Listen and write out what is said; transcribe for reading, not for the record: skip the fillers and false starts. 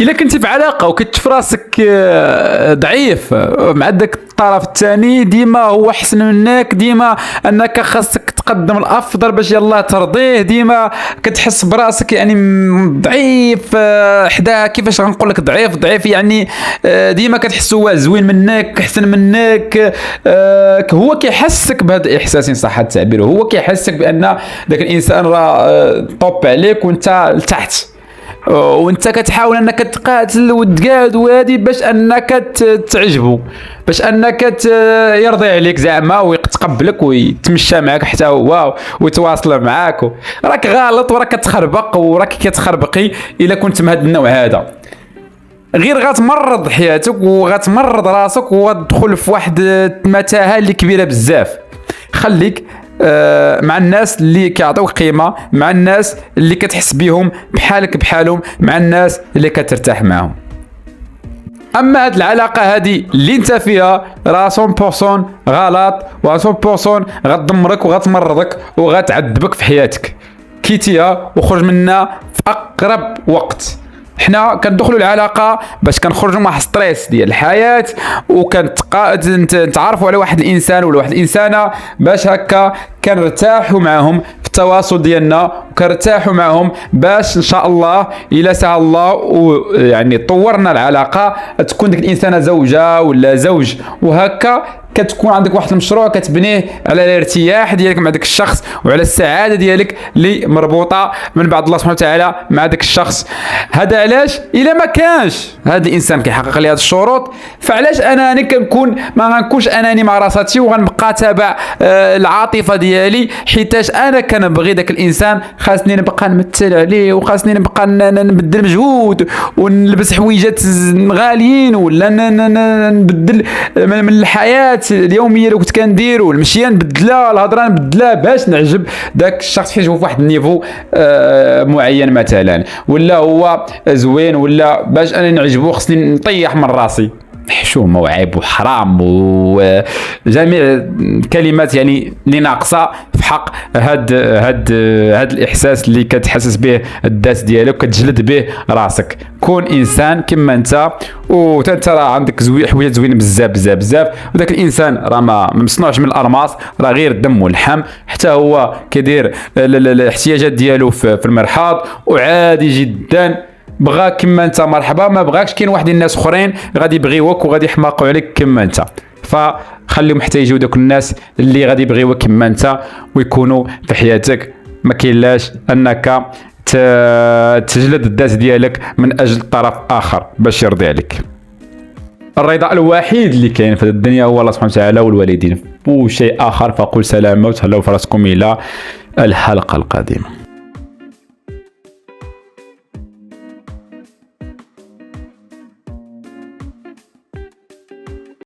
الا كنتي في علاقه وكتشوف راسك ضعيف مع داك الطرف الثاني، ديما هو احسن منك، ديما انك خاصك تقدم الافضل باش يلا ترضيه، ديما كتحس براسك يعني ضعيف حداه. كيفاش غنقول لك ضعيف يعني ديما كتحس هو زوين منك احسن منك. هو كيحسك بهذا الاحساس ان صح التعبير، هو كيحسك بان ذاك الانسان راه طوب عليك وانت لتحت، وانت كتحاول انك تقاتل وتقاد وهادي باش انك تعجبه، باش انك يرضي عليك زعما ويتقبلك ويتمشى معك حتى هو ويتواصل معاك. راك غلط وراك كتخربق وراك كتخربقي الا كنت من هذا النوع هذا. غير غتمرض حياتك وغتمرض راسك وتدخل في واحد المتاهه اللي كبيره بزاف. خليك مع الناس اللي كيعطيوك قيمه، مع الناس اللي كتحس بهم بحالك بحالهم، مع الناس اللي كترتاح معهم. اما هاد العلاقه هادي اللي انت فيها راه 100% غلط و 100% غتدمرك وغتمرضك وغتعذبك في حياتك. كيتيها وخرج منها في اقرب وقت. حنا كندخلوا العلاقه باش كنخرجوا مع ستريس ديال الحياه، نتعرفوا على واحد الانسان ولا واحد الانسانه باش هكا كنرتاحوا معهم في التواصل ديالنا، وكنرتاحوا معهم باش ان شاء الله الى سهل الله ويعني طورنا العلاقه تكون ديك الانسانه زوجه ولا زوج، وهكا كتكون عندك واحد المشروع كتبنيه على الارتياح ديالك مع داك الشخص وعلى السعاده ديالك اللي مربوطه من بعد الله سبحانه وتعالى مع داك الشخص. هذا علاش الا ما كانش هذا الانسان كيحقق لي هذه الشروط، فعلاش انني كنكون ما غنكونش اناني مع راساتي وغنبقى تابع العاطفه ديالي، حيتاش انا كنبغي داك الانسان خاصني نبقى نمثل عليه وخاصني نبقى نبذل مجهود ونلبس حويجات غاليين ولا نبدل من الحياه اليوميه اللي كنت كنديرو، المشيه نبدلها، الهضره نبدلها باش نعجب داك الشخص حيت هو في واحد النيفو معين مثلا، ولا هو زوين، ولا باش انا نعجبو خصني نطيح من راسي. حشومه وعيب وحرام وجميع الكلمات يعني اللي ناقصه في حق هاد الاحساس اللي كتحسس به الذات ديالك وكتجلد به راسك. كون انسان كما انت، وانت راه عندك حوايج زوينين بزاف بزاف بزاف، وداك الانسان راه ما مصنوعش من الالماس، راه غير الدم واللحم، حتى هو كيدير الاحتياجات ديالو في المرحاض وعادي جدا. بغا كما انت مرحبا، ما بغاكش كاين واحد الناس اخرين غادي يبغيوك وغادي يحماقوا عليك كما انت، فخليهم حتى يجيو دوك الناس اللي غادي يبغيوك كما انت ويكونوا في حياتك. ما كاينلاش انك تجلد الذات ديالك من اجل طرف اخر باش يرضي عليك. الرضا الوحيد اللي كاين في الدنيا هو الله سبحانه وتعالى والوالدين، وشيء اخر فقل سلامه وتهلاو في راسكم الى الحلقه القادمه.